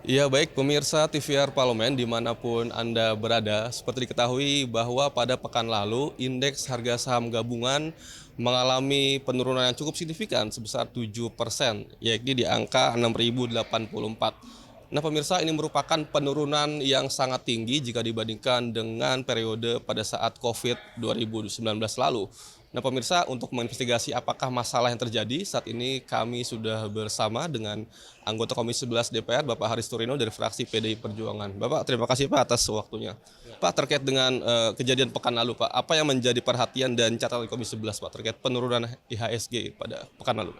Ya baik pemirsa TVR Parlemen dimanapun Anda berada, seperti diketahui bahwa pada pekan lalu indeks harga saham gabungan mengalami penurunan yang cukup signifikan sebesar 7%, yakni di angka 6.084. Nah pemirsa, ini merupakan penurunan yang sangat tinggi jika dibandingkan dengan periode pada saat COVID 2019 lalu. Nah pemirsa, untuk menginvestigasi apakah masalah yang terjadi, saat ini kami sudah bersama dengan anggota Komisi 11 DPR, Bapak Haris Turino dari fraksi PDI Perjuangan. Bapak, terima kasih Pak atas waktunya. Pak, terkait dengan kejadian pekan lalu Pak, apa yang menjadi perhatian dan catatan Komisi 11 Pak terkait penurunan IHSG pada pekan lalu?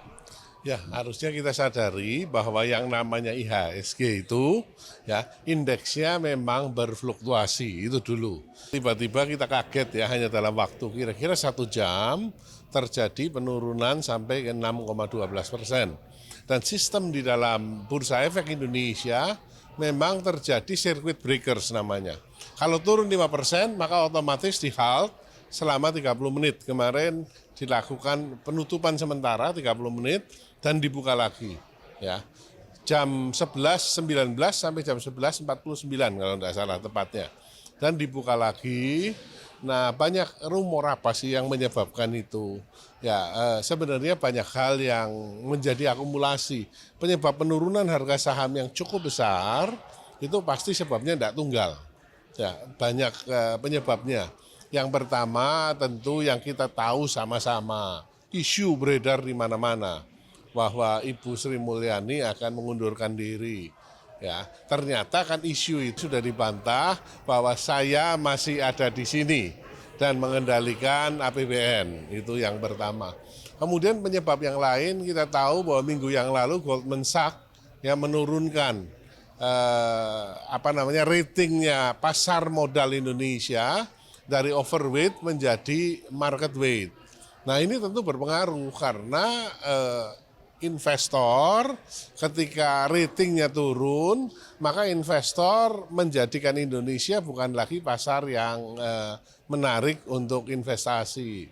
Ya, harusnya kita sadari bahwa yang namanya IHSG itu ya indeksnya memang berfluktuasi itu dulu. Tiba-tiba kita kaget ya hanya dalam waktu kira-kira 1 jam terjadi penurunan sampai ke 6,12%. Dan sistem di dalam Bursa Efek Indonesia memang terjadi circuit breakers namanya. Kalau turun 5% maka otomatis di halt selama 30 menit. Kemarin dilakukan penutupan sementara 30 menit dan dibuka lagi. Ya. Jam 11.19 sampai jam 11.49 kalau tidak salah tepatnya. Dan dibuka lagi. Nah, banyak rumor apa sih yang menyebabkan itu? Ya, sebenarnya banyak hal yang menjadi akumulasi. Penyebab penurunan harga saham yang cukup besar itu pasti sebabnya tidak tunggal. Ya, banyak penyebabnya. Yang pertama tentu yang kita tahu sama-sama, isu beredar di mana-mana bahwa Ibu Sri Mulyani akan mengundurkan diri. Ya, ternyata kan isu itu sudah dibantah bahwa saya masih ada di sini dan mengendalikan APBN, itu yang pertama. Kemudian penyebab yang lain kita tahu bahwa minggu yang lalu Goldman Sachs yang menurunkan ratingnya pasar modal Indonesia dari overweight menjadi market weight. Nah ini tentu berpengaruh karena investor ketika ratingnya turun, maka investor menjadikan Indonesia bukan lagi pasar yang menarik untuk investasi.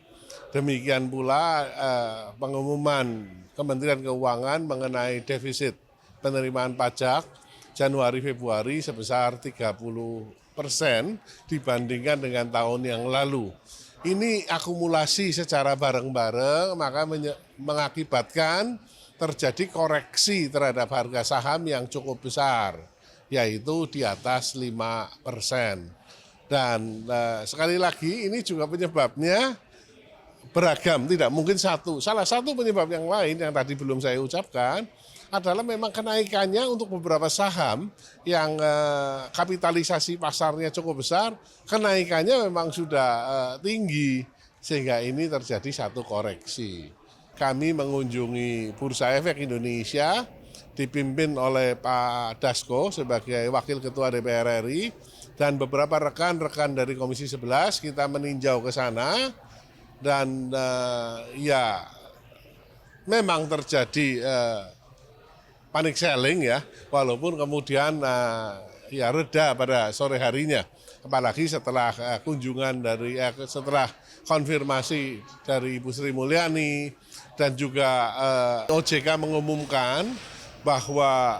Demikian pula pengumuman Kementerian Keuangan mengenai defisit penerimaan pajak Januari-Februari sebesar 30% dibandingkan dengan tahun yang lalu. Ini akumulasi secara bareng-bareng maka mengakibatkan terjadi koreksi terhadap harga saham yang cukup besar, yaitu di atas 5%. Dan sekali lagi ini juga penyebabnya beragam, tidak mungkin satu. Salah satu penyebab yang lain yang tadi belum saya ucapkan adalah memang kenaikannya untuk beberapa saham yang kapitalisasi pasarnya cukup besar, kenaikannya memang sudah tinggi, sehingga ini terjadi satu koreksi. Kami mengunjungi Bursa Efek Indonesia, dipimpin oleh Pak Dasko sebagai Wakil Ketua DPR RI, dan beberapa rekan-rekan dari Komisi 11, kita meninjau ke sana, dan ya memang terjadi panic selling ya, walaupun kemudian ya reda pada sore harinya, apalagi setelah kunjungan dari setelah konfirmasi dari Ibu Sri Mulyani dan juga OJK mengumumkan bahwa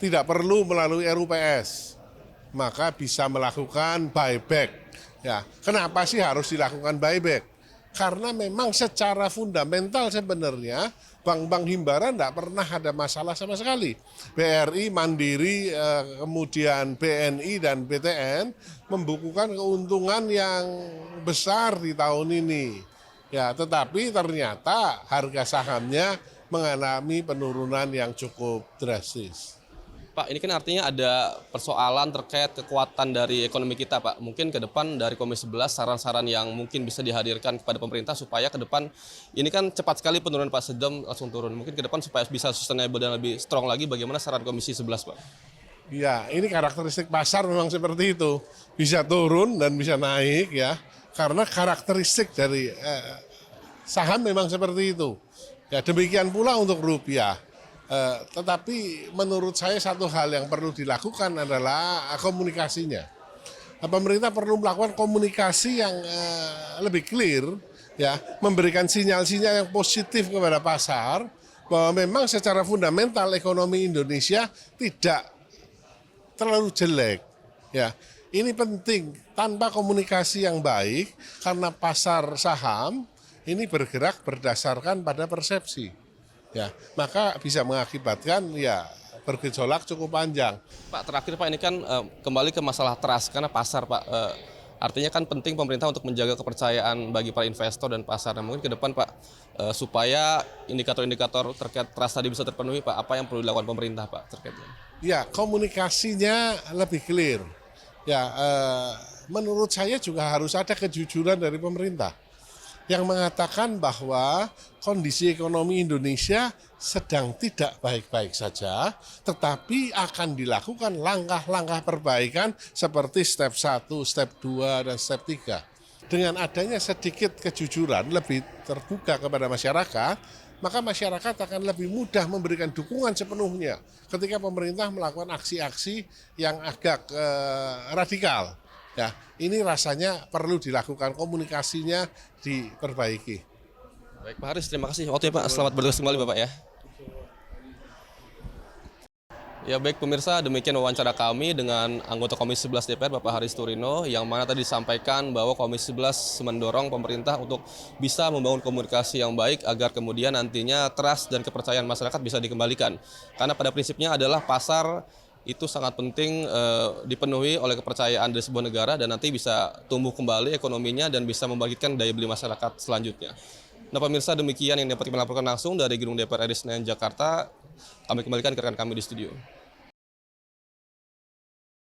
tidak perlu melalui RUPS, maka bisa melakukan buyback. Ya, kenapa sih harus dilakukan buyback? Karena memang secara fundamental sebenarnya bank-bank himbara tidak pernah ada masalah sama sekali. BRI, Mandiri, kemudian BNI dan BTN membukukan keuntungan yang besar di tahun ini. Ya, tetapi ternyata harga sahamnya mengalami penurunan yang cukup drastis. Pak, ini kan artinya ada persoalan terkait kekuatan dari ekonomi kita, Pak. Mungkin ke depan dari Komisi 11 saran-saran yang mungkin bisa dihadirkan kepada pemerintah supaya ke depan ini kan cepat sekali penurunan Pak, sejam langsung turun. Mungkin ke depan supaya bisa sustainable dan lebih strong lagi, bagaimana saran Komisi 11, Pak? Ya, ini karakteristik pasar memang seperti itu. Bisa turun dan bisa naik ya. Karena karakteristik dari saham memang seperti itu. Ya, demikian pula untuk rupiah. Tetapi menurut saya satu hal yang perlu dilakukan adalah komunikasinya. Pemerintah perlu melakukan komunikasi yang lebih clear, ya, memberikan sinyal-sinyal yang positif kepada pasar bahwa memang secara fundamental ekonomi Indonesia tidak terlalu jelek. Ya, ini penting. Tanpa komunikasi yang baik, karena pasar saham ini bergerak berdasarkan pada persepsi. Ya, maka bisa mengakibatkan ya bergejolak cukup panjang. Pak, terakhir Pak, ini kan kembali ke masalah trust karena pasar Pak. Artinya kan penting pemerintah untuk menjaga kepercayaan bagi para investor dan pasar. Nah, mungkin ke depan Pak, supaya indikator-indikator terkait trust tadi bisa terpenuhi Pak, apa yang perlu dilakukan pemerintah Pak terkaitnya? Ya, komunikasinya lebih clear. Ya, menurut saya juga harus ada kejujuran dari pemerintah yang mengatakan bahwa kondisi ekonomi Indonesia sedang tidak baik-baik saja, tetapi akan dilakukan langkah-langkah perbaikan seperti step 1, step 2, dan step 3. Dengan adanya sedikit kejujuran, lebih terbuka kepada masyarakat, maka masyarakat akan lebih mudah memberikan dukungan sepenuhnya ketika pemerintah melakukan aksi-aksi yang agak radikal. Ya, ini rasanya perlu dilakukan, komunikasinya diperbaiki. Baik Pak Haris, terima kasih waktunya Pak. Selamat bertugas kembali Bapak ya. Ya baik pemirsa, demikian wawancara kami dengan anggota Komisi 11 DPR Bapak Haris Turino, yang mana tadi disampaikan bahwa Komisi 11 mendorong pemerintah untuk bisa membangun komunikasi yang baik agar kemudian nantinya trust dan kepercayaan masyarakat bisa dikembalikan. Karena pada prinsipnya adalah pasar itu sangat penting dipenuhi oleh kepercayaan dari sebuah negara dan nanti bisa tumbuh kembali ekonominya dan bisa membangkitkan daya beli masyarakat selanjutnya. Nah pemirsa, demikian yang dapat kami laporkan langsung dari Gedung DPR RI Senayan, Jakarta. Kami kembalikan ke rekan kami di studio.